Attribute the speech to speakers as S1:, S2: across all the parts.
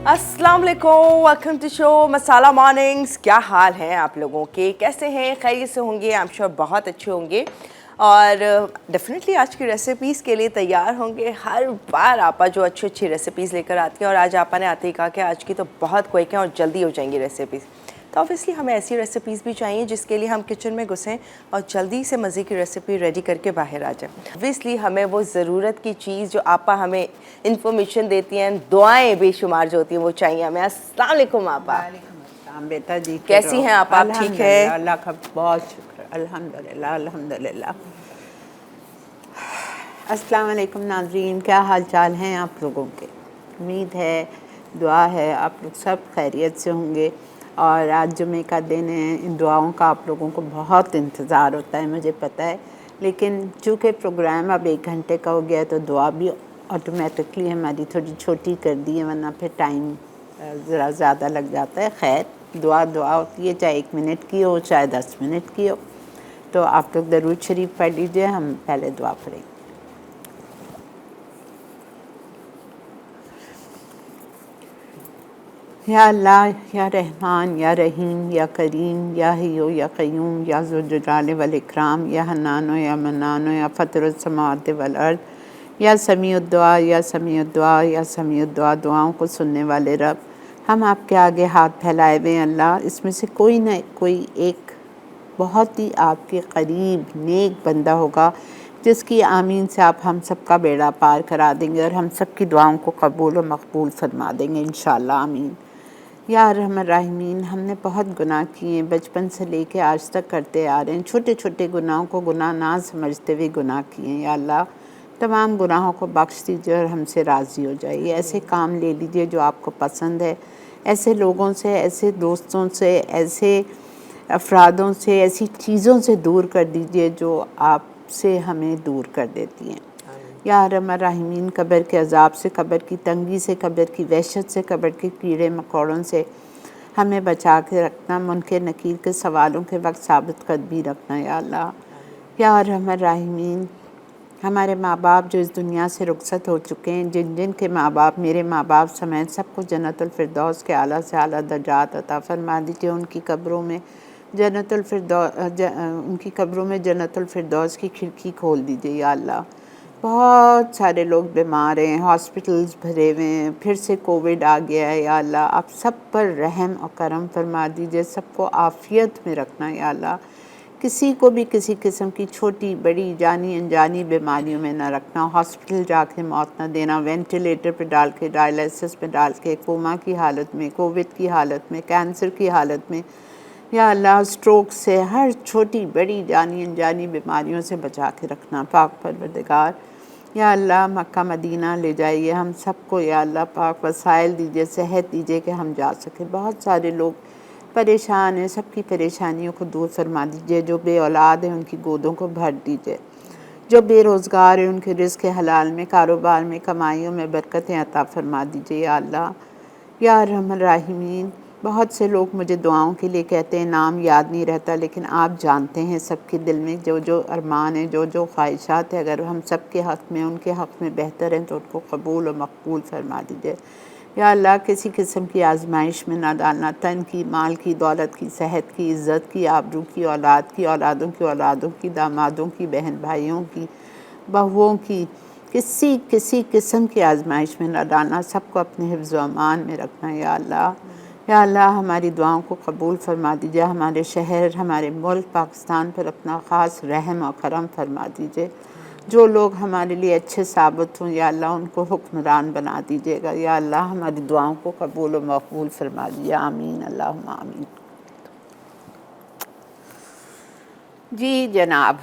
S1: अस्सलाम वालेकुम, welcome to show Masala Mornings. क्या हाल हैं आप लोगों के, कैसे हैं? खैरियत से होंगे, आई एम श्योर बहुत अच्छे होंगे और डेफिनेटली आज की रेसिपीज़ के लिए तैयार होंगे। हर बार आपा जो अच्छी अच्छी रेसिपीज़ लेकर आती हैं और आज आपा ने आते ही कहा कि आज की तो बहुत क्विक है और जल्दी हो जाएंगी रेसिपीज़। तो ऑब्वियसली हमें ऐसी रेसिपीज़ भी चाहिए जिसके लिए हम किचन में घुसें और जल्दी से मज़े की रेसिपी रेडी करके बाहर आ जाएं। ऑब्वियसली हमें वो ज़रूरत की चीज़ जो आपा हमें इंफॉर्मेशन देती हैं, दुआएं बेशुमार जो होती हैं वो चाहिए हमें। अस्सलाम वालेकुम आपा।
S2: वालेकुम अस्सलाम बेटा जी,
S1: कैसी हैं आप? ठीक है?
S2: अल्हम्दुलिल्लाह, अल्लाह का बहुत शुक्र, अल्हम्दुलिल्लाह अल्हम्दुलिल्लाह। अस्सलाम वालेकुम नाज़रीन, क्या हाल चाल हैं आप लोगों के? उम्मीद है, दुआ है आप लोग सब खैरियत से होंगे। और आज जुमे का दिन है, इन दुआओं का आप लोगों को बहुत इंतज़ार होता है, मुझे पता है। लेकिन चूँकि प्रोग्राम अब 1 घंटे का हो गया है तो दुआ भी ऑटोमेटिकली हमारी थोड़ी छोटी कर दी है, वरना फिर टाइम ज़रा ज़्यादा लग जाता है। खैर, दुआ दुआ होती है, चाहे 1 मिनट की हो चाहे 10 मिनट की हो। तो आप लोग दरूद शरीफ पढ़ लीजिए, हम पहले दुआ पढ़ेंगे। या अल्लाह, या रहमान, या रहीम, या करीम, या हय्यो या क़य्यूम, या ज़ुल-जलाल वल इकराम, या हन्नान या मन्नान, या फ़ातिरुस समावाति वल अर्ज़, या समीउद दुआ, या समीउद दुआ, या समीउद दुआ, दुआओं को सुनने वाले रब, हम आपके आगे हाथ फैलाए हुए हैं अल्लाह। इसमें से कोई न कोई एक बहुत ही आपके करीब नेक बंदा होगा जिसकी आमीन से आप हम सब का बेड़ा पार करा देंगे और हम सब की दुआओं को कबूल व मकबूल फरमा देंगे इंशाअल्लाह, आमीन। या अरहमर राहिमीन, हमने बहुत गुनाह किए, बचपन से लेके आज तक करते आ रहे हैं। छोटे छोटे गुनाहों को गुनाह ना समझते हुए गुनाह किए। या अल्लाह, तमाम गुनाहों को बख्श दीजिए और हमसे राज़ी हो जाइए। ऐसे काम ले लीजिए जो आपको पसंद है, ऐसे लोगों से, ऐसे दोस्तों से, ऐसे अफरादों से, ऐसी चीज़ों से दूर कर दीजिए जो आपसे हमें दूर कर देती हैं। या अरहमर राहिमीन, कब्र के अज़ाब से, कब्र की तंगी से, कब्र की वहशत से, कब्र के कीड़े मकोड़ों से हमें बचा के रखना। मुनकर नकीर के सवालों के वक्त साबित कदमी रखना। या अल्लाह, या अरहमर राहिमीन, हमारे माँ बाप जो इस दुनिया से रुखसत हो चुके हैं, जिन जिन के माँ बाप, मेरे माँ बाप समेत सबको जन्नतुल फिरदौस के आला से आला दर्जात अता फरमा दीजिए। उनकी कब्रों में उनकी कब्रों में जन्नतुल फिरदौस की खिड़की खोल दीजिए। या अल्लाह, बहुत सारे लोग बीमार हैं, हॉस्पिटल्स भरे हुए हैं, फिर से कोविड आ गया है। या अल्लाह, आप सब पर रहम और करम फरमा दीजिए, सबको आफ़ियत में रखना। या अल्लाह, किसी को भी किसी किस्म की छोटी बड़ी जानी अनजानी बीमारियों में ना रखना, हॉस्पिटल जाके मौत ना देना, वेंटिलेटर पे डाल के, डायलिसिस पे डाल के, कोमा की हालत में, कोविड की हालत में, कैंसर की हालत में। या अल्लाह, स्ट्रोक से, हर छोटी बड़ी जानी अनजानी बीमारियों से बचा के रखना पाक परवरदिगार। या अल्लाह, मक्का मदीना ले जाइए हम सबको। या अल्लाह पाक वसाइल दीजिए, सेहत दीजिए कि हम जा सकें। बहुत सारे लोग परेशान हैं, सबकी परेशानियों को दूर फरमा दीजिए। जो बे औलाद हैं उनकी गोदों को भर दीजिए, जो बेरोज़गार हैं उनके रिज़्क़ हलाल में, कारोबार में, कमाइयों में बरकतें अता फरमा दीजिए। या अल्लाह, या अरहमर राहिमीन, बहुत से लोग मुझे दुआओं के लिए कहते हैं, नाम याद नहीं रहता, लेकिन आप जानते हैं सबके दिल में जो जो अरमान हैं, जो जो ख्वाहिशात हैं, अगर हम सब के हक़ में, उनके हक़ में बेहतर हैं तो उनको कबूल और मकबूल फरमा दीजिए। या अल्लाह, किसी किस्म की आजमाइश में ना डालना, तन की, माल की, दौलत की, सेहत की, इज़्ज़त की, आबरू की, औलाद की, औलादों की औलादों की, दामादों की, बहन भाइयों की, बहुओं की, किसी किसी किस्म की आजमाइश में ना डालना, सबको अपने हिफ्ज़ व अमान में रखना। या अल्लाह, या अल्लाह, हमारी दुआओं को कबूल फरमा दीजिए। हमारे शहर, हमारे मुल्क पाकिस्तान पर अपना ख़ास रहम और करम फरमा दीजिए। जो लोग हमारे लिए अच्छे साबित हों, या अल्लाह उनको हुक्मरान बना दीजिएगा। या अल्लाह, हमारी दुआओं को कबूल व मकबूल फरमा दीजिए, आमीन अल्लाहुम्मा आमीन। जी जनाब,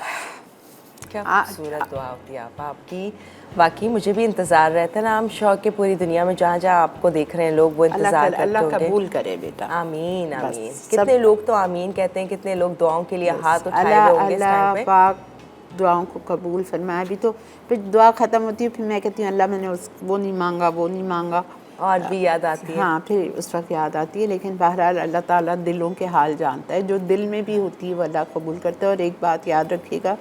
S1: क्या खूबसूरत दुआ होती है आपकी। वाकई मुझे भी इंतज़ार रहता है ना, हम शौक के पूरी दुनिया में जहाँ जहाँ आपको देख रहे हैं लोग वो इंतज़ार करते
S2: अल्लाह
S1: होंगे।
S2: कबूल करे बेटा,
S1: आमीन आमीन।
S2: बस
S1: कितने लोग तो आमीन कहते हैं, कितने लोग दुआओं के लिए हाथ उठाए हुए होंगे इस टाइम पे।
S2: पाक दुआओं को कबूल फरमाए। अभी तो फिर दुआ ख़त्म होती है, फिर मैं कहती हूँ अल्लाह मैंने वो नहीं मांगा, वो नहीं मांगा,
S1: और भी याद आती है।
S2: हाँ फिर उस वक्त याद आती है। लेकिन बहरहाल अल्लाह ताला दिलों के हाल जानता है, जो दिल में भी होती है वो अल्लाह कबूल करता है। और एक बात याद रखिएगा,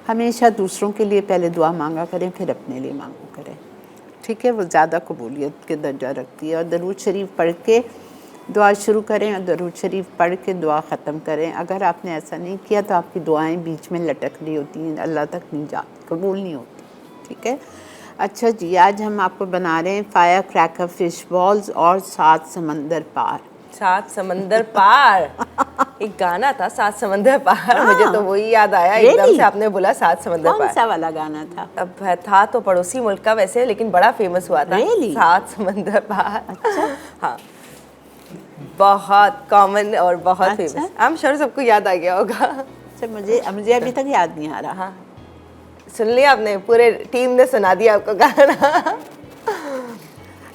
S2: हमेशा दूसरों के लिए पहले दुआ मांगा करें, फिर अपने लिए मांगा करें। ठीक है, वो ज़्यादा कबूलियत के दर्जा रखती है। और दरूद शरीफ पढ़ के दुआ शुरू करें और दरूद शरीफ पढ़ के दुआ ख़त्म करें। अगर आपने ऐसा नहीं किया तो आपकी दुआएं बीच में लटक रही होती हैं, अल्लाह तक नहीं जाती, कबूल नहीं होती। ठीक है। अच्छा जी, आज हम आपको बना रहे हैं फायर क्रैकर फिश बॉल्स और 7 समंदर पार।
S1: 7 समंदर पार एक गाना था 7 समंदर पार, मुझे तो वही याद आया
S2: Really?
S1: एकदम से आपने बोला 7 समंदर
S2: कौन
S1: पार।
S2: सा वाला गाना था?
S1: अब था तो पड़ोसी मुल्क का वैसे, लेकिन बड़ा फेमस हुआ था।
S2: Really?
S1: 7 समंदर पार।
S2: अच्छा।
S1: हाँ, बहुत कॉमन और बहुत
S2: अच्छा।
S1: फेमस। आई एम श्योर सबको याद आ गया होगा।
S2: अच्छा, मुझे अभी तक याद नहीं आ रहा।
S1: हाँ, सुन लिया आपने, पूरे टीम ने सुना दिया आपको गाना।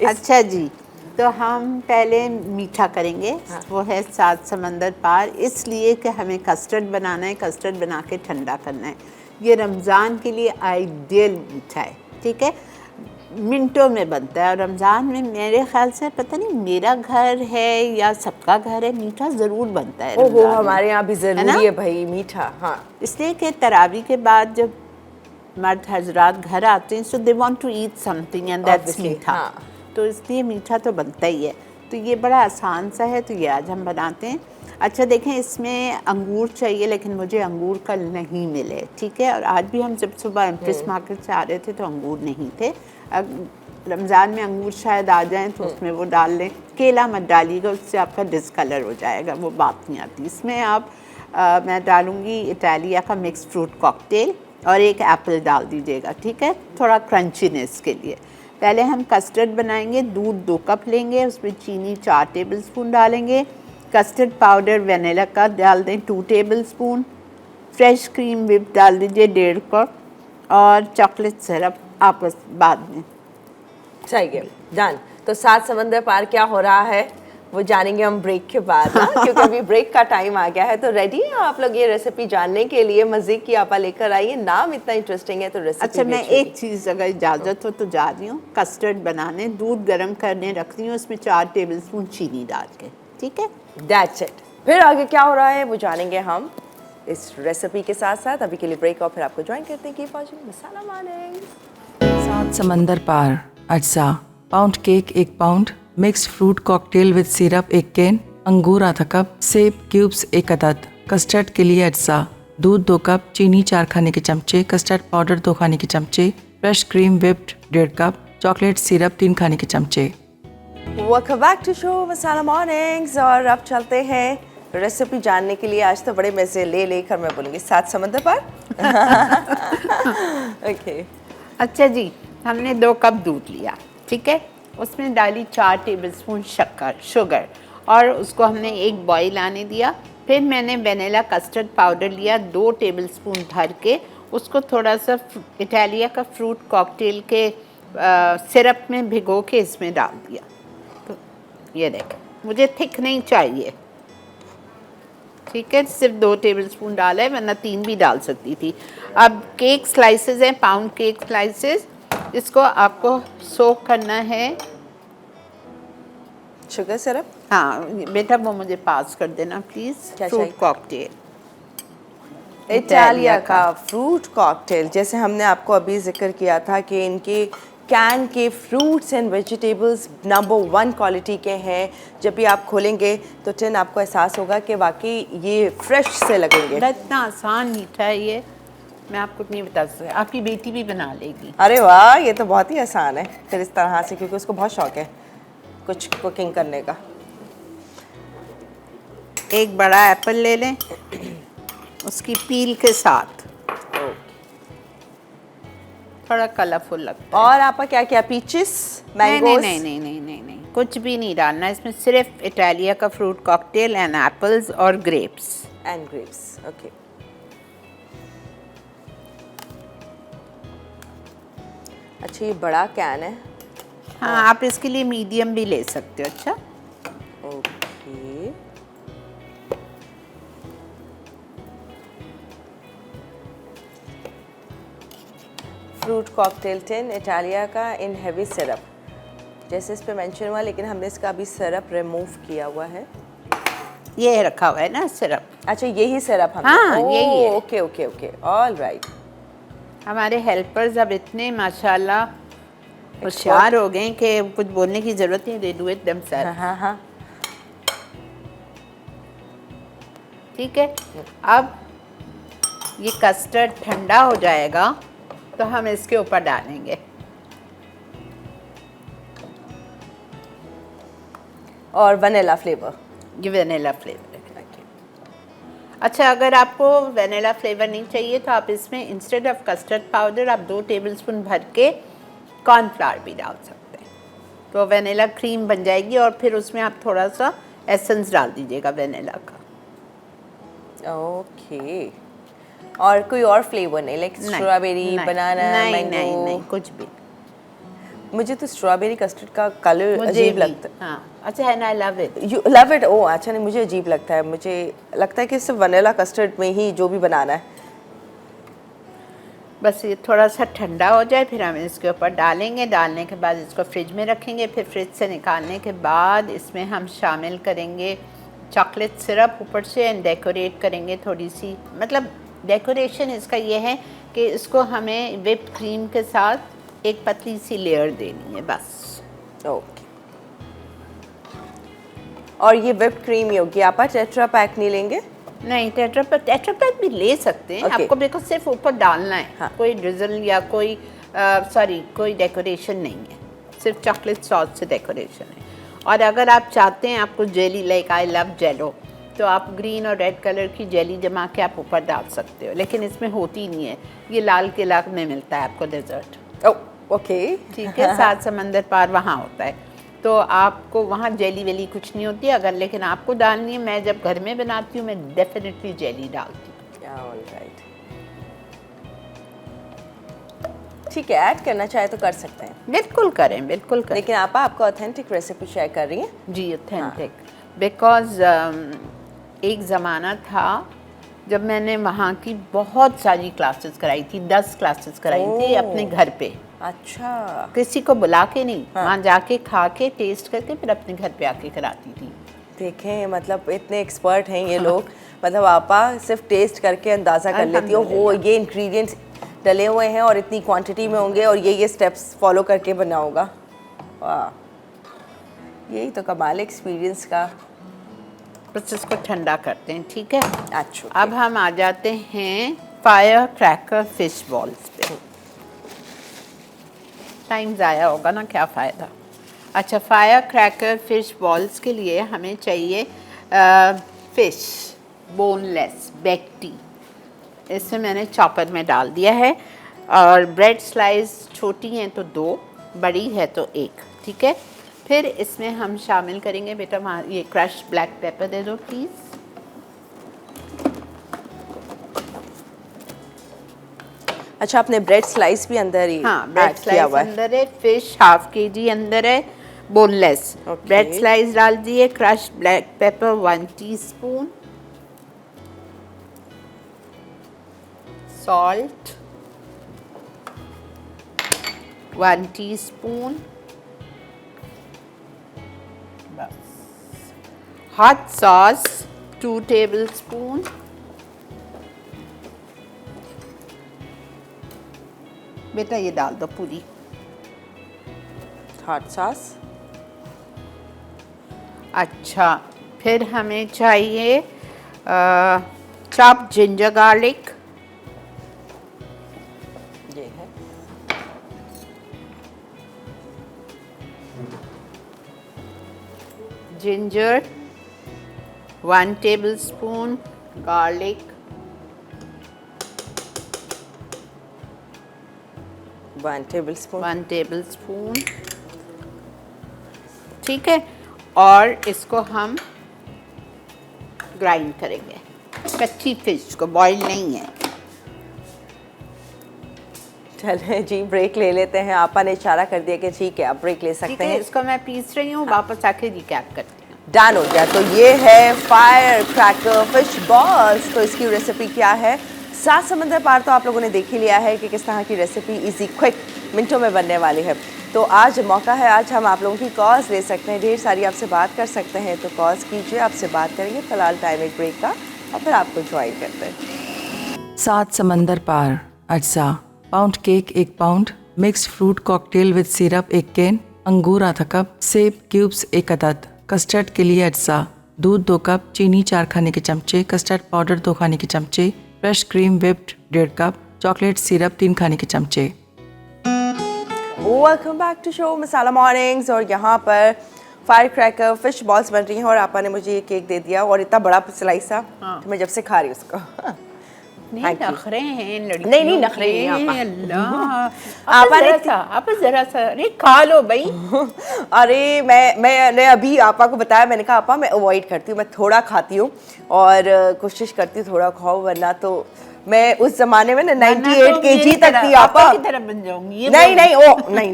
S2: अच्छा जी, तो हम पहले मीठा करेंगे।
S1: हाँ।
S2: वो है 7 समंदर पार, इसलिए कि हमें कस्टर्ड बनाना है, कस्टर्ड बना के ठंडा करना है। ये रमज़ान के लिए आइडियल मीठा है। ठीक है, मिनटों में बनता है। और रमज़ान में मेरे ख्याल से, पता नहीं मेरा घर है या सबका घर है, मीठा ज़रूर बनता है।
S1: ओहो,
S2: रमज़ान में।
S1: हमारे यहाँ भी जरूरी है भाई मीठा। हाँ,
S2: इसलिए कि तरावी के बाद जब मर्द हजरात घर आते हैं, so they want to eat something and that's
S1: Obviously,
S2: मीठा।
S1: हाँ।
S2: तो इसलिए मीठा तो बनता ही है। तो ये बड़ा आसान सा है, तो ये आज हम बनाते हैं। अच्छा देखें, इसमें अंगूर चाहिए, लेकिन मुझे अंगूर कल नहीं मिले। ठीक है, और आज भी हम जब सुबह एम्प्रेस मार्केट से आ रहे थे तो अंगूर नहीं थे। अब रमज़ान में अंगूर शायद आ जाएं तो उसमें वो डाल लें। केला मत डालिएगा, उससे आपका डिसकलर हो जाएगा, वो बात नहीं आती। इसमें आप मैं डालूँगी इटालिया का मिक्स फ्रूट कॉकटेल और एक एप्पल डाल दीजिएगा। ठीक है, थोड़ा क्रंचीनेस के लिए। पहले हम कस्टर्ड बनाएंगे। दूध 2 कप लेंगे, उसमें चीनी 4 टेबलस्पून डालेंगे। कस्टर्ड पाउडर वनीला का डाल दें 2 टेबलस्पून। फ्रेश क्रीम व्हिप डाल दीजिए 1.5 कप। और चॉकलेट सिरप आप बाद में।
S1: सही है, डन। तो 7 समंदर पार क्या हो रहा है वो जानेंगे हम ब्रेक के बाद, हाँ? क्योंकि अभी ब्रेक का टाइम आ गया है। तो रेडी हैं आप लोग ये रेसिपी जानने के लिए? मज़े की आपा लेकर आइए, नाम इतना इंटरेस्टिंग है तो रेसिपी।
S2: अच्छा, मैं एक चीज़ अगर इजाज़त हो तो जा रही हूँ कस्टर्ड बनाने। दूध गर्म करने रख रही हूँ, उसमें 4 टेबलस्पून चीनी डाल के। ठीक है,
S1: दैट्स इट। फिर आगे क्या हो रहा है वो जानेंगे हम इस रेसिपी के साथ साथ। अभी के लिए ब्रेक, और फिर आपको ज्वाइन करते हैं कीप वाचिंग मसाला मॉर्निंग।
S3: 7 समंदर पार अज्जा, pound cake 1 pound, mix fruit cocktail with syrup 1 can, अंगूर आधा कप, सेब क्यूब्स 1 अदद, कस्टर्ड के लिए अज्जा, दूध 2 कप, चीनी 4 खाने के चमचे, कस्टर्ड पाउडर 2 खाने के चमचे, fresh cream whipped 1.5 cup, chocolate syrup 3 खाने के चमचे।
S1: Welcome back to show Masala Mornings. और अब चलते हैं रेसिपी जानने के लिए। आज तो बड़े मज़े लेकर मैं बोलूँगी 7 समंदर पार। ओके।
S2: अच्छा जी, हमने 2 कप दूध लिया। ठीक है, उसमें डाली 4 टेबलस्पून शुगर और उसको हमने एक बॉईल आने दिया। फिर मैंने वनीला कस्टर्ड पाउडर लिया 2 टेबलस्पून भर के, उसको थोड़ा सा इटालिया का फ्रूट कॉकटेल के सिरप में भिगो के इसमें डाल दिया। तो ये देखें, मुझे थिक नहीं चाहिए। ठीक है, सिर्फ 2 टेबलस्पून डाला है, वरना 3 भी डाल सकती थी। अब केक स्लाइसेस हैं, पाउंड केक स्लाइसेस, इसको आपको सोक करना है।
S1: Sugar syrup?
S2: हाँ बेटा, वो मुझे पास कर देना प्लीज़।
S1: क्या
S2: फ्रूट
S1: चाहिए?
S2: कॉकटेल,
S1: इटालिया का फ्रूट कॉकटेल। जैसे हमने आपको अभी जिक्र किया था कि इनके कैन के fruits and vegetables number 1 quality के हैं। जब भी आप खोलेंगे तो टिन आपको एहसास होगा कि वाकई ये फ्रेश से लगेंगे।
S2: इतना आसान मीठा है ये, मैं आपको नहीं बता सकती। आपकी बेटी भी बना लेगी।
S1: अरे वाह, ये तो बहुत ही आसान है फिर इस तरह से, क्योंकि उसको बहुत शौक है कुछ कुकिंग करने का।
S2: एक बड़ा एप्पल ले लें, उसकी पील के साथ। थोड़ा कलरफुल लगता है।
S1: और आपका क्या क्या? पीचेस,
S2: नहीं
S1: मैंगोस?
S2: नहीं नहीं नहीं नहीं नहीं, कुछ भी नहीं डालना। इसमें सिर्फ इटालिया का फ्रूट कॉकटेल एंड एप्पल्स और ग्रेप्स।
S1: And grapes, okay. अच्छा, ये बड़ा कैन है।
S2: हाँ, आप इसके लिए मीडियम भी ले सकते हो। अच्छा,
S1: okay. Fruit cocktail tin Italia का इन हैवी सिरप, जैसे इस पे मेंशन हुआ, लेकिन हमने इसका अभी सिरप रिमूव किया हुआ है।
S2: ये रखा हुआ है ना सिरप।
S1: अच्छा, यही सिरप हमने?
S2: हाँ, यही है।
S1: Okay okay okay, all right.
S2: हमारे हेल्पर्स अब इतने माशाल्लाह होशियार हो गए कि कुछ बोलने की जरूरत नहीं, दे डू इट देमसेल्फ।
S1: हाँ हाँ।
S2: ठीक है, अब ये कस्टर्ड ठंडा हो जाएगा तो हम इसके ऊपर डालेंगे।
S1: और वनीला फ्लेवर।
S2: ये वेनिला फ्लेवर है। अच्छा, अगर आपको वेनिला फ्लेवर नहीं चाहिए तो आप इसमें इंस्टेड ऑफ कस्टर्ड पाउडर आप 2 टेबलस्पून भर के कॉर्नफ्लावर भी डाल सकते हैं, तो वेनिला क्रीम बन जाएगी। और फिर उसमें आप थोड़ा सा एसेंस डाल दीजिएगा वेनिला का।
S1: ओके। और कोई और फ्लेवर नहीं, लाइक स्ट्रॉबेरी, बनाना, मैंगो?
S2: नहीं, कुछ भी।
S1: मुझे तो स्ट्रॉबेरी कस्टर्ड का कलर अजीब लगता है।
S2: हाँ, अच्छा, and I love it.
S1: You love it? Oh अच्छा, नहीं मुझे अजीब लगता है। मुझे लगता है कि सिर्फ वनीला कस्टर्ड में ही जो भी बनाना है।
S2: बस ये थोड़ा सा ठंडा हो जाए फिर हम इसके ऊपर डालेंगे। डालने के बाद इसको फ्रिज में रखेंगे। फिर फ्रिज से निकालने के बाद इसमें हम शामिल करेंगे चॉकलेट सिरप ऊपर से, एंड डेकोरेट करेंगे थोड़ी सी। मतलब डेकोरेशन इसका ये है कि इसको हमें व्हिप्ड क्रीम के साथ एक पतली सी लेयर देनी है, बस।
S1: ओके। और ये व्हिप्ड क्रीम ही होगी। आप टेट्रा पैक नहीं लेंगे?
S2: नहीं, टेट्रा पैक भी ले सकते हैं।
S1: Okay.
S2: आपको बिल्कुल सिर्फ ऊपर डालना है।
S1: हाँ।
S2: कोई ड्रिजल या कोई डेकोरेशन नहीं है, सिर्फ चॉकलेट सॉस से डेकोरेशन है। और अगर आप चाहते हैं आपको जेली, लाइक आई लव जेलो, तो आप ग्रीन और रेड कलर की जेली जमा के आप ऊपर डाल सकते हो, लेकिन इसमें होती नहीं है। ये लाल किला में मिलता है आपको डेजर्ट।
S1: ओके।
S2: ठीक है, 7 समंदर पार वहाँ होता है, तो आपको वहाँ जेली वेली कुछ नहीं होती। अगर लेकिन आपको डालनी है, मैं जब घर में बनाती हूँ मैं डेफिनेटली जेली डालती हूँ।
S1: ऑलराइट, ठीक है। ऐड करना चाहे तो कर सकते हैं।
S2: बिल्कुल करें, बिल्कुल करें।
S1: लेकिन आपको ऑथेंटिक रेसिपी शेयर कर रही हैं?
S2: जी, ऑथेंटिक। बिकॉज एक ज़माना था जब मैंने वहाँ की बहुत सारी क्लासेस कराई थी, 10 क्लासेस कराई थी अपने घर पे।
S1: अच्छा।
S2: किसी को बुला के नहीं, वहाँ जाके खा के टेस्ट करके फिर अपने घर पे आके कराती थी।
S1: देखें, मतलब इतने एक्सपर्ट हैं ये लोग। मतलब आपा सिर्फ टेस्ट करके अंदाज़ा कर लेती हो, वो ये इंग्रेडिएंट्स डले हुए हैं और इतनी क्वांटिटी में होंगे और ये स्टेप्स फॉलो करके बना होगा। वाह, यही तो कमाल एक्सपीरियंस का।
S2: बस इसको ठंडा करते हैं, ठीक है।
S1: अच्छा,
S2: अब हम आ जाते हैं फायर क्रैकर फिश बॉल्स पे। टाइम ज़ाया होगा ना, क्या फ़ायदा। अच्छा, फायर क्रैकर फिश बॉल्स के लिए हमें चाहिए फिश बोनलेस बेक्टी। इसे मैंने चॉपर में डाल दिया है। और ब्रेड स्लाइस छोटी हैं तो 2, बड़ी है तो 1, ठीक है। फिर इसमें हम शामिल करेंगे, बेटा वहाँ ये क्रश ब्लैक पेपर दे दो प्लीज़।
S1: अच्छा, आपने ब्रेड स्लाइस भी अंदर ही
S2: हाँ, ब्रेड
S1: ऐड किया हुआ
S2: स्लाइस
S1: है।
S2: अंदर है, फिश ½ kg अंदर है बोनलेस।
S1: Okay.
S2: ब्रेड स्लाइस डाल दिए, crush black pepper 1 teaspoon, salt 1 teaspoon, hot sauce 2 tablespoon, बेटा ये डाल दो पूरी।
S1: Hot sauce.
S2: अच्छा, फिर हमें चाहिए चॉप जिंजर गार्लिक,
S1: ये है।
S2: Ginger 1 tablespoon, garlic
S1: 1 tablespoon.
S2: 1 tablespoon, ठीक है। और इसको हम ग्राइंड करेंगे, कच्ची फिश को, बॉईल नहीं है।
S1: चलें जी, ब्रेक ले लेते हैं। आपा ने इशारा कर दिया कि ठीक है, आप ब्रेक ले
S2: ठीक
S1: सकते
S2: है,
S1: हैं।
S2: इसको मैं पीस रही हूँ, वापस आके रिकैप करती हूँ।
S1: डन हो गया। तो ये है फायर क्रैकर फिश बॉल्स। तो इसकी रेसिपी क्या है? 7 समंदर पार तो आप लोगों ने देख ही लिया है कि किस तरह की रेसिपी इजी क्विक मिनटों में बनने वाली है। तो आज मौका है, आज हम आप लोगों की कॉल्स ले सकते हैं, ढेर सारी आपसे बात कर सकते हैं। तो कॉल्स कीजिए, आपसे बात करेंगे। फिलहाल टाइम एक ब्रेक का और फिर आपको ज्वाइन करते हैं।
S3: 7 समंदर पार अज्जा, pound cake 1 pound, mixed fruit cocktail with syrup 1 can, अंगूर आधा कप, सेब क्यूब्स 1 अदद। कस्टर्ड के लिए अज्जा: दूध 2 कप, चीनी 4 खाने के चमचे, कस्टर्ड पाउडर 2 खाने के चमचे, fresh cream whipped 1.5 cup, chocolate syrup 3 खाने के चमचे।
S1: Welcome back to show Masala Mornings. और यहाँ पर फायर क्रैकर फिश बॉल्स बन रही हैं और आपा ने मुझे ये केक दे दिया और इतना बड़ा स्लाइस था तो मैं जब से खा रही हूँ उसको।
S2: नहीं नखरे हैं लड़कियों
S1: नहीं नखरे नहीं आपा।
S2: अल्लाह आप जरा सा अरे खा लो भाई।
S1: अरे मैंने अभी आपा को बताया, मैंने कहा आपा मैं अवॉइड करती हूँ, मैं थोड़ा खाती हूँ और कोशिश करती हूँ थोड़ा खाओ, वरना तो मैं उस जमाने में ना 98 केजी तक थी आपा
S2: की तरह बन जाऊंगी।
S1: नहीं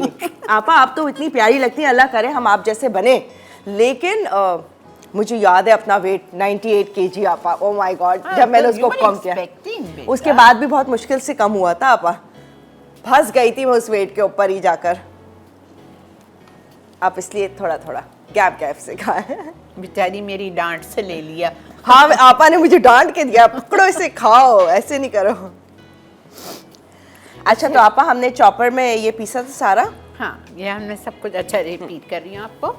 S1: आपा आप तो इतनी प्यारी लगती हैं, अल्लाह करे हम आप जैसे बने। लेकिन मुझे याद है अपना वेट 98 केजी आपा। ओ माय गॉड, जब मैंने उसको कम किया उसके बाद भी बहुत मुश्किल से कम हुआ था आपा, फंस गई थी मैं उस वेट के ऊपर ही जाकर। आप इसलिए थोड़ा थोड़ा गैप से खाए।
S2: बेचारी मेरी डांट से ले लिया।
S1: हाँ आपा ने मुझे डांट के दिया, पकड़ो इसे खाओ, ऐसे नहीं करो। अच्छा तो आपा हमने चॉपर में ये पीसा था सारा।
S2: हाँ ये हमने सब कुछ अच्छा रिपीट कर रही हूँ आपको।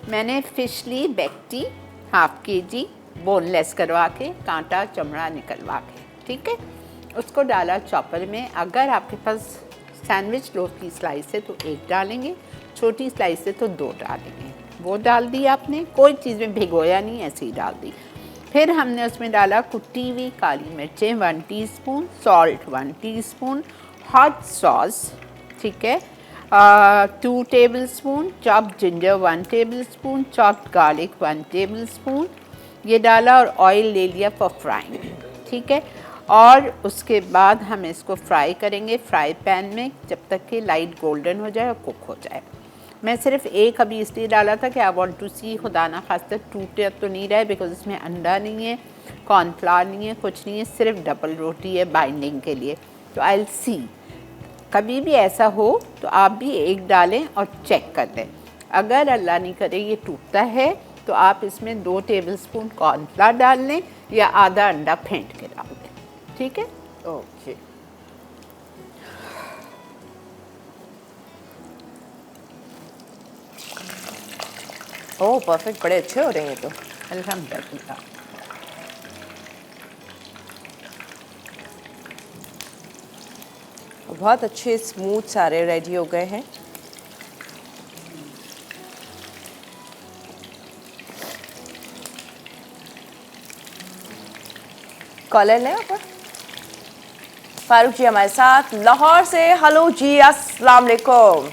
S2: मैंने फिश ली बेक्टी 1/2 kg बोनलेस करवा के, कांटा चमड़ा निकलवा के, ठीक है। उसको डाला चॉपर में। अगर आपके पास सैंडविच लोफ की स्लाइस है तो 1 डालेंगे, छोटी स्लाइस है तो 2 डालेंगे। वो डाल दी आपने, कोई चीज़ में भिगोया नहीं, ऐसे ही डाल दी। फिर हमने उसमें डाला कुटी हुई काली मिर्चें 1 teaspoon, salt 1 teaspoon, hot sauce, ठीक है, 2 tablespoon, chopped ginger 1 tablespoon, chopped garlic 1 tablespoon, ये डाला और ऑयल ले लिया फॉर फ्राइंग, ठीक है। और उसके बाद हम इसको फ्राई करेंगे फ्राई पैन में जब तक कि लाइट गोल्डन हो जाए और कुक हो जाए। मैं सिर्फ एक अभी इसलिए डाला था कि आई वांट टू सी खुदा ना खास्ता टूटे तो नहीं रहे, बिकॉज इसमें अंडा नहीं है, कॉर्नफ्लावर नहीं है, कुछ नहीं है, सिर्फ डबल रोटी है बाइंडिंग के लिए। तो आई विल सी, कभी भी ऐसा हो तो आप भी 1 डालें और चेक कर लें। अगर अल्लाह नहीं करे ये टूटता है तो आप इसमें 2 टेबलस्पून कॉर्नफ्लावर डाल लें या आधा अंडा फेंट के डाल दें, ठीक है।
S1: ओके ओह परफेक्ट, बड़े अच्छे हो रहे हैं ये तो।
S2: अल्हम्दुलिल्लाह।
S1: बहुत अच्छे स्मूथ सारे रेडी हो गए हैं। कॉलर लें आप। फारूक जी हमारे साथ लाहौर से। हेलो जी, अस्सलाम वालेकुम।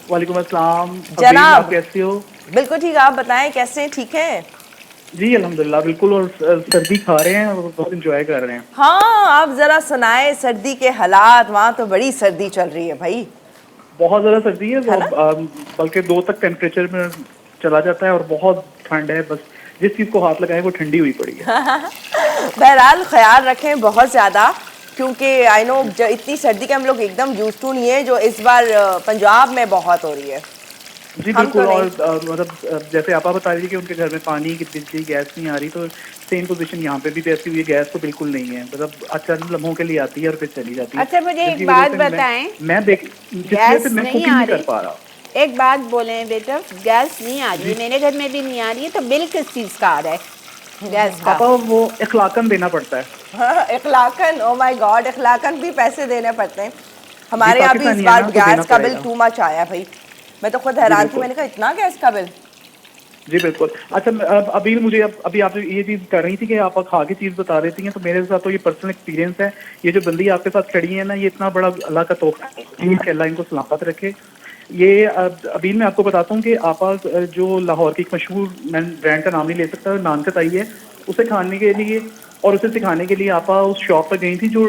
S4: वालेकुम अस्सलाम
S1: जनाब।
S4: आप कैसे हो?
S1: बिल्कुल ठीक, आप बताएं कैसे हैं? ठीक हैं
S4: जी अल्हम्दुलिल्लाह बिल्कुल। और सर्दी खा रहे हैं और बहुत इंजॉय कर रहे हैं।
S1: हाँ आप ज़रा सुनाएं सर्दी के हालात। वहाँ तो बड़ी सर्दी चल रही है भाई,
S4: बहुत ज़्यादा सर्दी है, बल्कि 2 तक टेम्परेचर में चला जाता है और बहुत ठंड है। बस जिस चीज़ को हाथ लगाए वो ठंडी हुई पड़ी है।
S1: बहरहाल ख्याल रखें बहुत ज़्यादा, क्योंकि आई नो इतनी सर्दी के हम लोग एकदम यूज्ड टू नहीं है, जो इस बार पंजाब में बहुत हो रही है।
S4: जी बिल्कुल। और मतलब जैसे आपा बता रही कि उनके घर में पानी की बिजली गैस नहीं आ रही, तो सेम पोजीशन यहाँ पे भी ऐसी हुई है। गैस तो बिल्कुल नहीं है, मतलब चंद लम्हों के लिए आती है और फिर चली जाती है।
S2: अच्छा मुझे एक बात बताएं,
S4: मैं
S2: गैस
S4: मैं
S2: नहीं
S4: कुकिंग
S2: आ
S4: नहीं कर
S2: रही,
S4: पा रहा।
S2: एक बात बोले बेटा, गैस नहीं आ रही, मेरे घर में भी नहीं आ रही है, तो बिल किस चीज़ का आ रहा है गैस का?
S4: पापा वो इखलाकन देना पड़ता है।
S1: इखलाकन, ओ माय गॉड, इखलाकन भी पैसे देने पड़ते हैं। हमारे यहाँ भी इस
S4: पाकिस्तानी
S1: बार
S4: है ना, तो
S1: गैस
S4: देना
S1: का बिल
S4: पड़ेगा।
S1: टू मच आया भाई। मैं तो खुद हैरान थी,
S4: बिल्कुल।
S1: मैंने कहा इतना गैस का बिल।
S4: जी बिल्कुल। अच्छा अभी मुझे अभी आप ये चीज़ कर रही थी कि आप खा के चीज़ बता देती हैं, तो मेरे साथ तो ये पर्सनल एक्सपीरियंस है। ये जो बंदी आपके साथ खड़ी है ना, ये इतना बड़ा अल्लाह का तोहफा है कि अल्लाह इनको सलामत रखे। ये अभी मैं आपको बताता हूँ कि आपा जो लाहौर की एक मशहूर, मैं ब्रांड का नाम नहीं ले सकता, नान कताई है, उसे खाने के लिए और उसे सिखाने के लिए आपा उस शॉप पर गई थी जो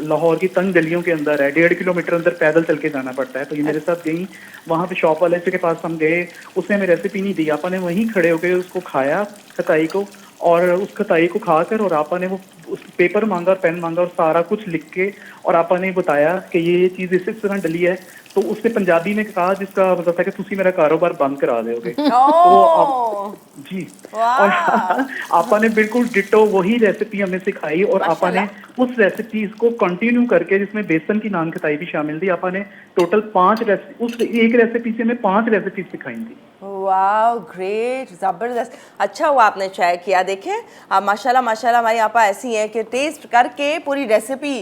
S4: लाहौर की तंग गलियों के अंदर है। 1.5 किलोमीटर अंदर पैदल चल के जाना पड़ता है। तो ये मेरे साथ गई, वहाँ पे शॉप वाले के पास हम गए, उसने हमें रेसिपी नहीं दी। आपा ने वहीं खड़े होकर उसको खाया कताई को, और उस कताई को खाकर और आपा ने वो उस पेपर मांगा और पेन मांगा और सारा कुछ लिख के, और आपा ने बताया कि ये चीज़ इस तरह डली है। तो उसने पंजाबी में कहा जिसका मतलब था कि तुसी मेरा कारोबार बंद करा दोगे। तो जी।
S1: वाह।
S4: और आपा ने बिल्कुल डिटो वही रेसिपी हमें सिखाई और आपा ने उस रेसिपी को कंटिन्यू करके, जिसमें बेसन की नान खटाई भी शामिल थी, आपा ने टोटल 5 रेसिपी, उस एक रेसिपी से हमें 5 रेसिपी सिखाई थी।
S1: वाह ग्रेट, ज़बरदस्त। अच्छा हुआ आपने ट्राई किया। देखें आप माशाल्लाह माशाल्लाह, हमारी आपा ऐसी हैं कि टेस्ट करके पूरी रेसिपी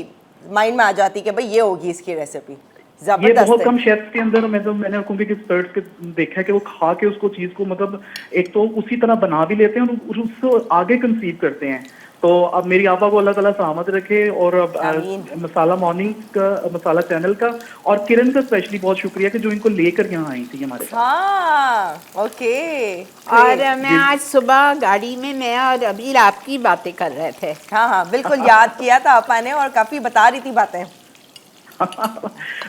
S1: माइंड में आ जाती कि भाई ये होगी इसकी रेसिपी।
S4: ये
S1: ज़बरदस्त
S4: बहुत
S1: है।
S4: कम शेफ्स के अंदर मैंने कहूँगी कि एक्सपर्ट्स के देखा है कि वो खा के उसको चीज को मतलब एक तो उसी तरह बना भी लेते हैं और उसको आगे कंसीव करते हैं। तो अब मेरी आपा को अल्लाह ताला सलामत रखे। और अब
S1: आमीन।
S4: मसाला मॉर्निंग का, मसाला चैनल का और किरण का स्पेशली बहुत शुक्रिया कि जो इनको लेकर यहाँ आई थी हमारे पास।
S1: हाँ ओके।
S2: और मैं आज सुबह गाड़ी में मैं और अबील आपकी बातें कर रहे थे।
S1: हाँ हाँ बिल्कुल याद किया था आपा ने और काफ़ी बता रही थी बातें।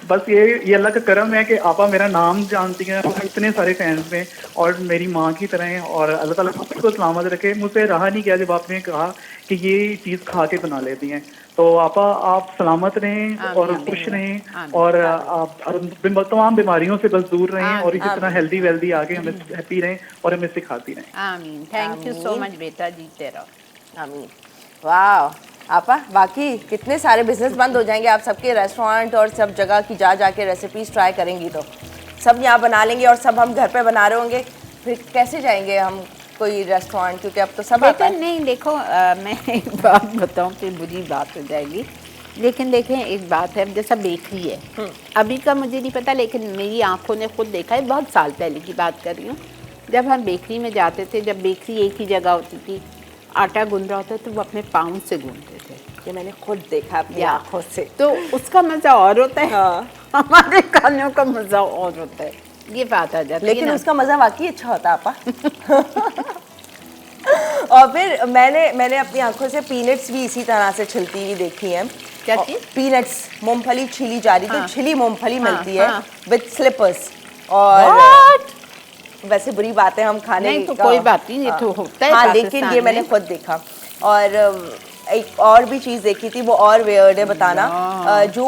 S4: बस ये अल्लाह का करम है कि आपा मेरा नाम जानती हैं, इतने सारे फैंस हैं और मेरी माँ की तरह हैं। और अल्लाह ताला सबको सलामत रखे। मुझसे रहा नहीं गया जब आपने कहा कि ये चीज़ खा के बना लेती हैं। तो आपा आप सलामत रहें और खुश रहें और आप तमाम बीमारियों से बस दूर रहें और इसी तरह हेल्दी वेल्दी आगे हमें हैप्पी रहें और हमें सिखाती रहें।
S2: आमीन। थैंक यू सो मच बेटा, जीते रहो।
S1: आमीन। वाह आपा, बाकी कितने सारे बिजनेस बंद हो जाएंगे। आप सबके रेस्टोरेंट और सब जगह की जा के रेसिपीज़ ट्राई करेंगी तो सब यहाँ बना लेंगे और सब हम घर पे बना रहे होंगे। फिर कैसे जाएंगे हम कोई रेस्टोरेंट, क्योंकि अब तो सब आता
S2: बेटा
S1: है।
S2: नहीं देखो, मैं एक बात बताऊं कि बुरी बात हो जाएगी, लेकिन देखें एक बात है, जैसा बेकरी है अभी का मुझे नहीं पता, लेकिन मेरी आंखों ने खुद देखा है, बहुत साल पहले की बात कर रही हूँ, जब हम बेकरी में जाते थे, जब बेकरी एक ही जगह होती थी, आटा गूंद रहा होता तो वो अपने पाँव से गूंदते थे।
S1: ये मैंने खुद देखा अपनी
S2: या।
S1: आँखों से।
S2: तो उसका मज़ा और होता है।
S1: हाँ।
S2: हमारे खानों का मज़ा और होता है, ये बात आ जाती है।
S1: लेकिन
S2: ना।
S1: उसका मज़ा वाकई अच्छा होता आपा। और फिर मैंने अपनी आंखों से पीनट्स भी इसी तरह से छिलती हुई देखी हैं।
S2: क्या चीज़?
S1: पीनट्स, मूंगफली छीली जा रही
S2: हाँ।
S1: तो छिली मूंगफली
S2: हाँ,
S1: मिलती है
S2: हाँ।
S1: With slippers. और
S2: What?
S1: वैसे बुरी बात है हम खाने
S2: नहीं तो
S1: का।
S2: कोई बात नहीं, ये तो होता है
S1: हाँ
S2: पाकिस्तान
S1: लेकिन ये मैंने
S2: में।
S1: खुद देखा। और एक और भी चीज़ देखी थी, वो और वियर्ड है बताना। जो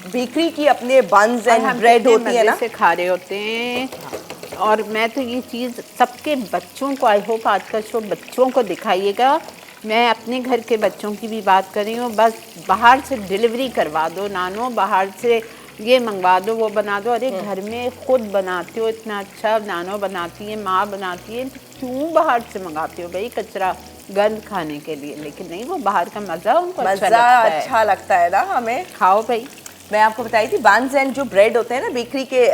S1: बेकरी की अपने बन्स
S2: और
S1: एंड
S2: हम
S1: ब्रेड
S2: कितने
S1: होती है ना,
S2: मज़े से खा रहे होते हैं। और मैं तो ये चीज़ सबके बच्चों को, आई होप आज का शो बच्चों को दिखाइएगा। मैं अपने घर के बच्चों की भी बात कर रही हूँ, बस बाहर से डिलीवरी करवा दो नानो, बाहर से ये मंगवा दो, वो बना दो। अरे घर में खुद बनाते हो इतना अच्छा, नानो बनाती है, माँ बनाती है, क्यों बाहर से मंगाते हो भाई कचरा गंद खाने के लिए? लेकिन नहीं, वो बाहर का मज़ा उनको
S1: अच्छा लगता है ना हमें।
S2: खाओ भाई।
S1: मैं आपको बताई थी बन्स एंड जो ब्रेड होते हैं ना बेकरी के,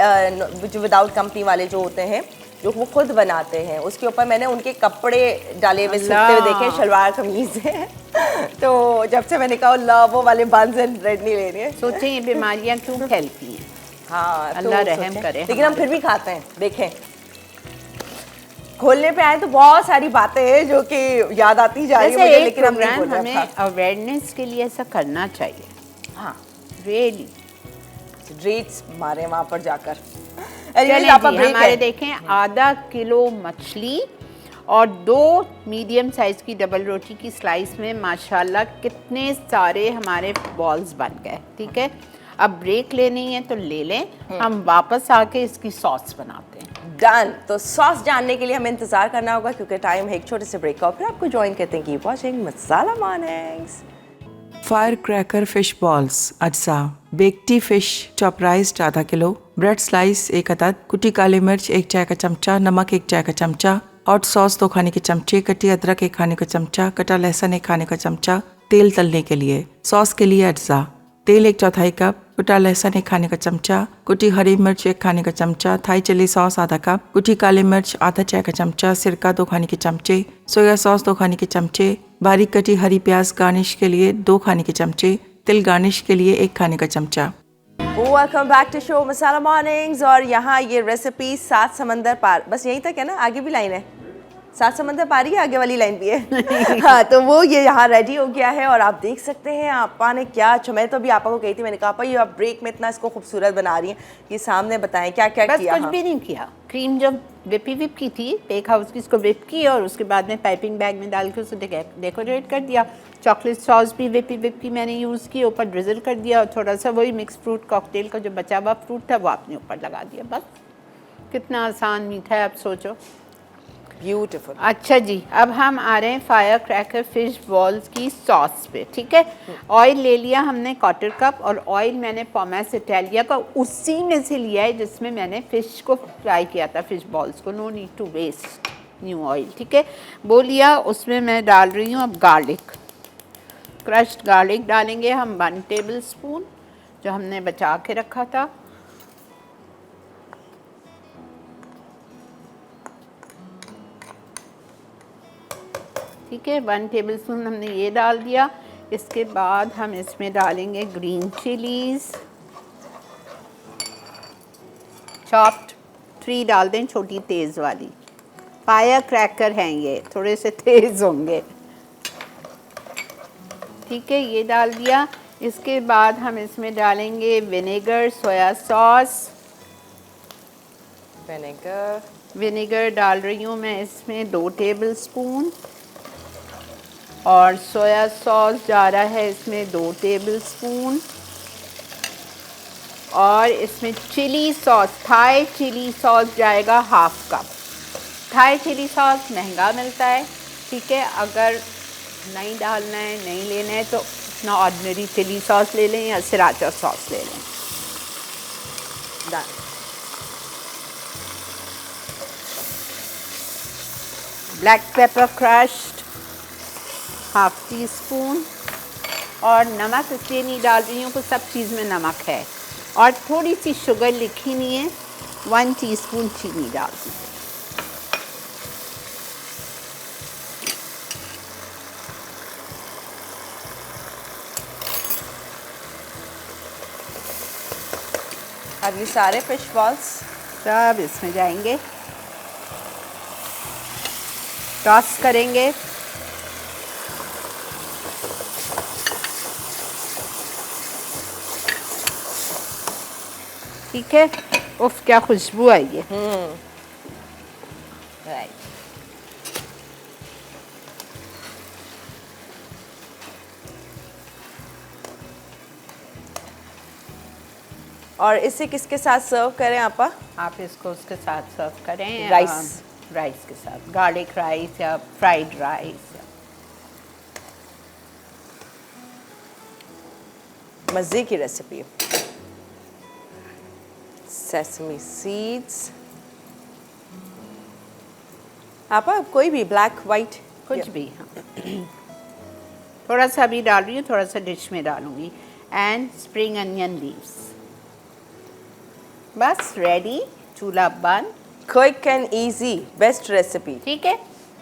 S1: जो विदाउट कंपनी वाले जो होते हैं, जो वो खुद बनाते हैं, उसके ऊपर मैंने उनके कपड़े डाले हुए सूखते हुए देखे, शलवार कमीज है। तो जब से मैंने कहा अल्लाह वो वाले बन्स एंड ब्रेड नहीं लेने हैं।
S2: सोचें ये बीमारियाँ क्यों फैलती हैं।
S1: हाँ
S2: अल्लाह
S1: तो
S2: रहम
S1: सोचें।
S2: करे
S1: लेकिन हम फिर भी खाते हैं। देखें खोलने पे आए तो बहुत सारी बातें हैं जो कि याद आती जा रही है मुझे, लेकिन हम नहीं बोल रहे
S2: हमें
S1: हैं।
S2: अवेयरनेस के लिए ऐसा करना चाहिए।
S1: हाँ
S2: रियली
S1: रेट्स मारे वहाँ पर जाकर।
S2: चलें
S1: आपका
S2: जी,
S1: ब्रेक
S2: हमारे
S1: है।
S2: देखें आधा किलो मछली और 2 मीडियम साइज़ की डबल रोटी की स्लाइस में माशाल्लाह कितने सारे हमारे बॉल्स बन गए। ठीक है, अब ब्रेक लेनी है तो ले लें, हम वापस आके इसकी सॉस बनाते हैं।
S1: डन। तो सॉस जानने के लिए हमें इंतजार करना होगा क्योंकि टाइम है एक छोटे से ब्रेक का। फिर आपको ज्वाइन करते हैं keep watching Masala mornings.
S3: Fire cracker fish balls अज्जा, बेकटी फिश चॉप राइस्ड आधा किलो, ब्रेड स्लाइस 1 अदद, कुटी काली मिर्च 1 चाय का चमचा, नमक 1 चाय का चमचा, हॉट सॉस 2 खाने के चमचे, कटी अदरक 1 खाने का चमचा, कटा लहसुन 1 खाने का चमचा, तेल तलने के लिए। सॉस के लिए अज्जा, तेल 1/4 कप, कुटा लहसुन 1 खाने का चमचा, कुटी हरी मिर्च 1 खाने का चमचा, थाई चिली सॉस आधा कप, कुटी काली मिर्च आधा चाय का चमचा, सिरका 2 खाने के चमचे, सोया सॉस 2 खाने के चमचे, बारीक कटी हरी प्याज गार्निश के लिए 2 खाने के चमचे, तिल गार्निश के लिए 1 खाने का चमचा।
S1: Welcome back to show Masala Mornings. और यहाँ ये रेसिपी 7 समंदर पार, बस यहीं तक है ना, आगे भी लाइन है? 7 समंदर पार ही आगे वाली लाइन भी है। हाँ तो वो ये यहाँ रेडी हो गया है और आप देख सकते हैं आपा ने क्या अच्छा। मैं तो अभी आपा को कही थी, मैंने कहा आपा ये आप ब्रेक में इतना इसको खूबसूरत बना रही हैं, ये सामने बताएं क्या क्या
S2: बस
S1: किया।
S2: कुछ भी नहीं किया। क्रीम जब विप की थी बेक हाउस की, इसको विप की और उसके बाद में पाइपिंग बैग में डाल के उसे डेकोरेट कर दिया। चॉकलेट सॉस भी विप की मैंने यूज़ की, ऊपर ड्रिजल कर दिया और थोड़ा सा वही मिक्स फ्रूट कॉकटेल का जो बचा हुआ फ्रूट था वो आपने ऊपर लगा दिया। बस कितना आसान मीठा है, आप सोचो।
S1: ब्यूटीफुल।
S2: अच्छा जी, अब हम आ रहे हैं फायर क्रैकर फिश बॉल्स की सॉस पे। ठीक है, ऑयल ले लिया हमने क्वार्टर कप, और ऑयल मैंने पोमेस इटालिया का उसी में से लिया है जिसमें मैंने फ़िश को फ्राई किया था, फ़िश बॉल्स को। No need to waste new oil. ठीक है, वो लिया, उसमें मैं डाल रही हूँ अब गार्लिक, क्रश्ड गार्लिक डालेंगे हम 1 टेबल स्पून, जो हमने बचा के रखा था। ठीक है, 1 टेबल स्पून हमने ये डाल दिया। इसके बाद हम इसमें डालेंगे ग्रीन चिलीज़ चॉप्ड, 3 डाल दें, छोटी तेज़ वाली। फायर क्रैकर हैं ये, थोड़े से तेज़ होंगे। ठीक है, ये डाल दिया। इसके बाद हम इसमें डालेंगे विनेगर, सोया सॉस। विनेगर डाल रही हूँ मैं इसमें 2 टेबल स्पून, और सोया सॉस जा रहा है इसमें 2 टेबल स्पून, और इसमें chilli sauce, Thai chilli sauce जाएगा 1/2 कप। थाई चिली सॉस महंगा मिलता है। ठीक है, अगर नहीं डालना है, नहीं लेना है, तो अपना ऑर्डिनरी चिली सॉस ले लें या सृराचा सॉस ले लें। ब्लैक पेपर क्रश्ड 1/2 टीस्पून, और नमक इसलिए नहीं डाल रही हूँ कि सब चीज़ में नमक है, और थोड़ी सी शुगर लिखी नहीं है, 1 टीस्पून चीनी डाल दी।
S1: अब ये सारे फिश बॉल्स
S2: सब इसमें जाएंगे, टॉस करेंगे। ठीक है, उफ क्या खुशबू आई है।
S1: राइट। और इसे किसके साथ सर्व करें आपा?
S2: आप इसको उसके साथ सर्व करें,
S1: राइस।
S2: राइस के साथ, गार्लिक राइस या फ्राइड राइस।
S1: मज़े की रेसिपी। सेसमी सीड्स, आपा कोई भी, ब्लैक वाइट
S2: कुछ भी। हाँ, थोड़ा सा भी डाल रही हूँ, थोड़ा सा डिश में डालूंगी। And spring onion leaves. बस रेडी, चूल्हा बंद।
S1: Quick and easy, best recipe.
S2: ठीक है,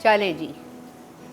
S2: चले जी,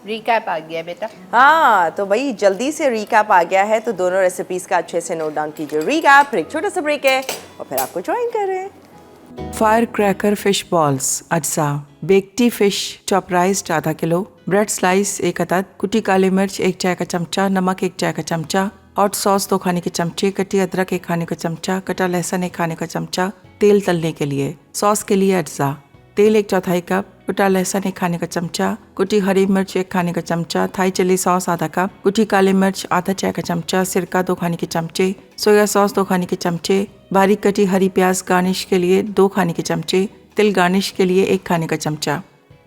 S2: रिकैप आ गया बेटा।
S1: हाँ, तो भाई जल्दी से रिकैप आ गया है, तो दोनों रेसिपीज का अच्छे से नोट डाउन कीजिए। रिकैप, फिर एक छोटा सा ब्रेक है, और फिर आपको ज्वाइन करें।
S3: फायर क्रैकर फिश बॉल्स अज्जा, बेकटी फिश चॉप राइस आधा किलो, ब्रेड स्लाइस 1 अदद, कुटी काली मिर्च 1 चाय का चमचा, नमक 1 चाय का चमचा, हॉट सॉस 2 खाने के चमचे, कटी अदरक 1 खाने का चमचा, कटा लहसुन 1 खाने का चमचा, तेल तलने के लिए। सॉस के लिए अज्जा, तेल 1/4 कप, कुटा लहसुन 1 खाने का चमचा, कुटी हरी मिर्च 1 खाने का चमचा, थाई चिली सॉस आधा कप, कुटी काली मिर्च आधा चाय का चमचा, सिरका 2 खाने के चमचे, सोया सॉस 2 खाने के चमचे, बारीक कटी हरी प्याज गार्निश के लिए 2 खाने के चमचे, तिल गार्निश के लिए 1 खाने का चमचा।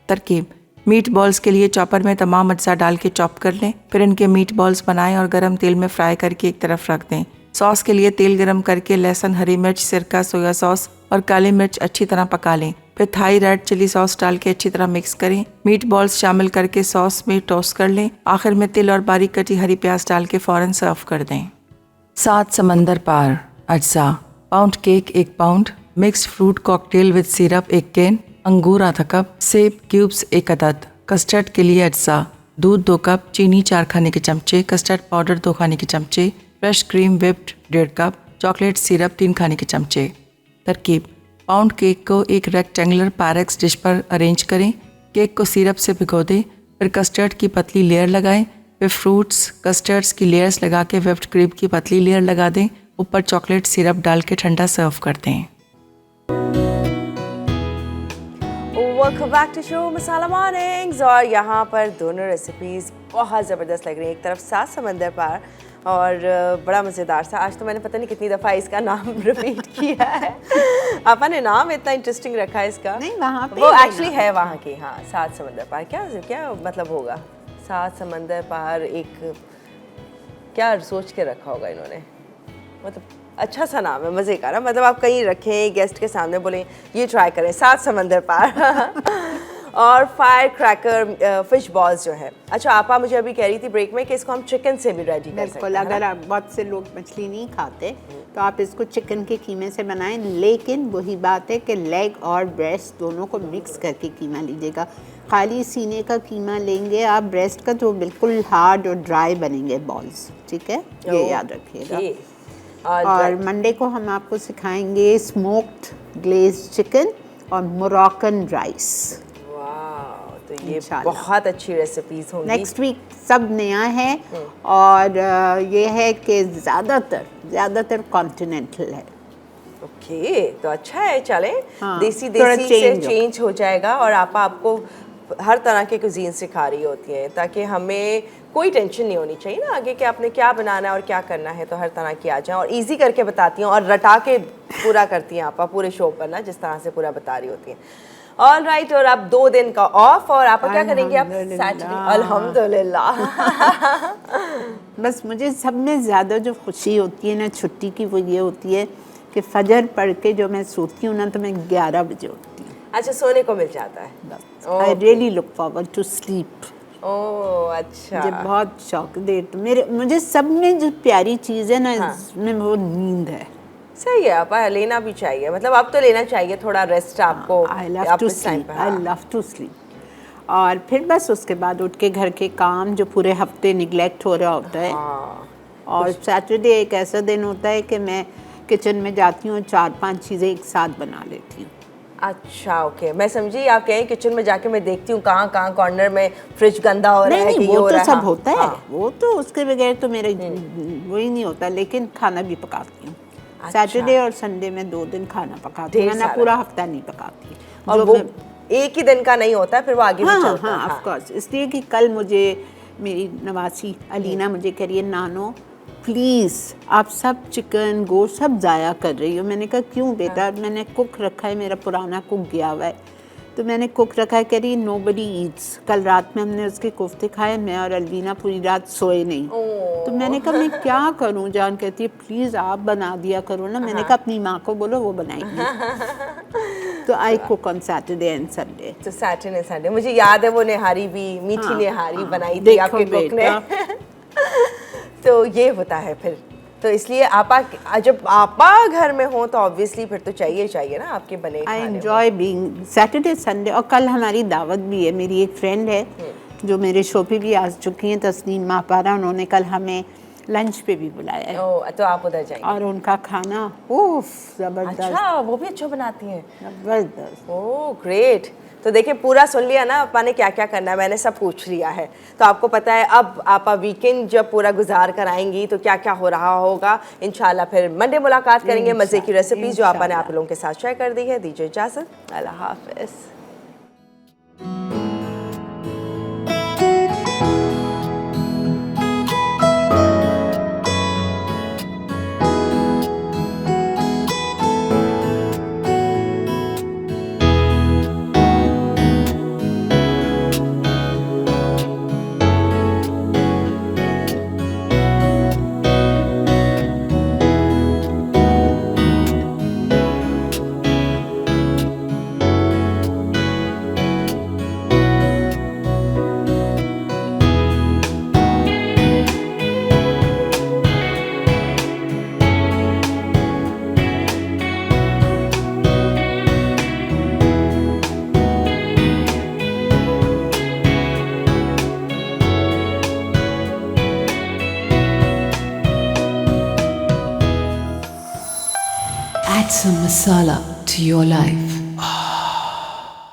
S3: तरकीब, मीट बॉल्स के लिए चॉपर में तमाम अज्जा डाल के चॉप कर लें, फिर इनके मीट बॉल्स बनाएं और गरम तेल में फ्राई करके एक तरफ रख दें। सॉस के लिए तेल गरम करके लहसुन, हरी मिर्च, सिरका, सोया सॉस और काली मिर्च अच्छी तरह पका लें, फिर थाई रेड चिली सॉस डाल के अच्छी तरह मिक्स करें। मीट बॉल्स शामिल करके सॉस में टोस्ट कर लें, आखिर में तिल और बारीक कटी हरी प्याज डाल के फ़ौरन सर्व कर दें। 7 समंदर पार अज्जा, pound cake 1 pound, mixed fruit cocktail with syrup 1 can, अंगूर आधा कप, सेब क्यूब्स 1 अदद, कस्टर्ड के लिए अज्जा, दूध 2 कप, चीनी 4 खाने के चमचे, कस्टर्ड पाउडर 2 खाने के चमचे, fresh cream whipped 1.5 cup, chocolate syrup 3 खाने के चमचे। तरकीब, पाउंड केक को एक रेक्टेंगुलर पायरेक्स डिश पर अरेंज करें, केक को सिरप से भिगो दें, फिर कस्टर्ड की पतली लेयर लगाएं, फिर फ्रूट्स कस्टर्ड्स की लेयर्स लगा के व्हिप्ड क्रीम की पतली लेयर लगा दें, ऊपर चॉकलेट सिरप डाल के ठंडा सर्व कर दें।
S1: Welcome back to show Masala Mornings. और यहाँ पर दोनों रेसिपीज़ बहुत ज़बरदस्त लग रही हैं। एक तरफ 7 समंदर पार और बड़ा मज़ेदार था। आज तो मैंने पता नहीं कितनी दफ़ा इसका नाम रिपीट किया है। आपा ने नाम इतना इंटरेस्टिंग रखा है इसका।
S2: नहीं, वहाँ पे
S1: वो
S2: है
S1: एक्चुअली
S2: ना।
S1: है वहाँ की। हाँ, 7 समंदर पार। क्या क्या मतलब होगा 7 समंदर पार? एक क्या सोच के रखा होगा इन्होंने, मतलब अच्छा सा नाम है, मज़े का ना। मतलब आप कहीं रखें, गेस्ट के सामने बोलें ये ट्राई करें 7 समंदर पार। और फायर क्रैकर फिश बॉल्स जो है। अच्छा, आपा मुझे अभी कह रही थी ब्रेक में कि इसको हम चिकन से भी रेडी कर सकते
S2: बिल्कुल,
S1: हैं।
S2: अगर आप बहुत से लोग मछली नहीं खाते तो आप इसको चिकन के कीमे से बनाएं, लेकिन वही बात है कि लेग और ब्रेस्ट दोनों को मिक्स करके कीमा लीजिएगा। खाली सीने का कीमा लेंगे आप ब्रेस्ट का तो बिल्कुल हार्ड और ड्राई बनेंगे बॉल्स, ठीक है, ये याद रखिएगा।
S1: ओके।
S2: और मंडे को हम आपको सिखाएंगे स्मोक्ड ग्लेज चिकन और मोरक्कन राइस।
S1: वाह, तो ये
S2: इंशाल्लाह।
S1: बहुत अच्छी रेसिपीज होंगी।
S2: नेक्स्ट वीक सब नया है और ये है कि ज़्यादातर कॉन्टिनेंटल है।
S1: ओके, तो अच्छा है। चलें,
S2: हाँ,
S1: देसी
S2: थोड़ा
S1: देसी से
S2: change हो।
S1: चेंज हो जाएगा। और आपको हर तरह के कुजीन सिखा रही होती हैं ताकि हमें कोई टेंशन नहीं होनी चाहिए ना आगे कि आपने क्या बनाना है और क्या करना है, तो हर तरह की आ जाए और इजी करके बताती हैं और रटा के पूरा करती हैं आपा पूरे शो पर ना, जिस तरह से पूरा बता रही होती हैं। ऑल राइट, और अब 2 दिन का ऑफ, और आप क्या करेंगे आप सैटरडे? अल्हम्दुलिल्लाह।
S2: बस मुझे सब में ज़्यादा जो खुशी होती है ना छुट्टी की, वो ये होती है कि फजर पढ़ के जो मैं सोती हूँ ना तो मैं 11 बजे उठती हूँ।
S1: अच्छा, सोने को मिल जाता है।
S2: I really look forward to sleep.
S1: Oh अच्छा।
S2: मुझे बहुत शौक देर तो मुझे सब में जो प्यारी चीज़ है ना इसमें वो नींद है।
S1: सही है आपा, लेना भी चाहिए। मतलब अब तो लेना चाहिए थोड़ा रेस्ट आपको।
S2: I love to sleep, I love to sleep. और फिर बस उसके बाद उठ के घर के काम जो पूरे हफ्ते निगलेक्ट हो रहा होता है। और सैटरडे एक ऐसा दिन होता है कि मैं किचन में जाती हूँ, 4-5 चीज़ें एक साथ बना लेती हूँ।
S1: अच्छा, ओके, मैं समझी। आप कहें किचन में जाके मैं देखती हूँ कहाँ कॉर्नर में फ्रिज गंदा हो रहा है कि ये हो
S2: वो
S1: रहा
S2: तो
S1: है।
S2: सब होता है,
S1: हाँ।
S2: वो तो उसके बगैर तो मेरे वही नहीं होता, लेकिन खाना भी पकाती हूँ।
S1: अच्छा।
S2: सैटरडे और संडे में 2 दिन खाना पकाती हूँ,
S1: ढेर
S2: मैं
S1: सारा।
S2: पूरा हफ्ता नहीं पकाती।
S1: और
S2: जो
S1: वो
S2: मैं-
S1: एक ही दिन का नहीं होता है, फिर वो आगे भी चलता है।
S2: हाँ, ऑफ कोर्स। इसलिए कि कल मुझे मेरी नवासी अलीना मुझे कह रही है, नानो प्लीज़ आप सब चिकन गोश्त सब ज़ाया कर रही हो। मैंने कहा क्यों बेटा? मैंने कुक रखा है, मेरा पुराना कुक गया हुआ है, तो मैंने कुक रखा है। कह रही नोबडी ईट्स। कल रात में हमने उसके कोफ्ते खाए, मैं और अलवीना पूरी रात सोए नहीं। तो मैंने कहा मैं क्या करूं? जान कहती है प्लीज़ आप बना दिया करो ना। मैंने कहा अपनी माँ को बोलो, वो बनाएंगी। तो I cook on Saturday and Sunday.
S1: तो सैटरडे संडे मुझे याद है वो निहारी भी, मीठी
S2: हाँ,
S1: निहारी
S2: हाँ,
S1: बनाई थी
S2: देखो
S1: आपके कुक ने।
S2: बेटा।
S1: तो ये होता है फिर। तो इसलिए आपा, जब आपा घर में हो तो ऑब्वियसली फिर तो चाहिए ना आपके बने
S2: आई
S1: खाने में।
S2: Enjoy being Saturday Sunday. और कल हमारी दावत भी है। मेरी एक फ्रेंड है जो मेरे शो पे भी आ चुकी हैं, तस्नीम मापारा। उन्होंने कल हमें लंच पे भी बुलाया है
S1: ओह, तो आप उधर जाएंगे।
S2: और उनका खाना उफ ज़बरदस्त,
S1: अच्छा, वो भी अच्छा बनाती हैं।
S2: ज़बरदस्त।
S1: Oh great. तो देखिए, पूरा सुन लिया ना आपा ने क्या क्या करना है, मैंने सब पूछ लिया है। तो आपको पता है अब आपा वीकेंड जब पूरा गुजार कर आएंगी तो क्या क्या हो रहा होगा। इंशाल्लाह फिर मंडे मुलाकात करेंगे, मज़े की रेसिपीज जो आपा ने आप लोगों के साथ शेयर कर दी है। दीजिए इजाज़त, अल्लाह हाफ़िज़।
S5: Add some masala to your life.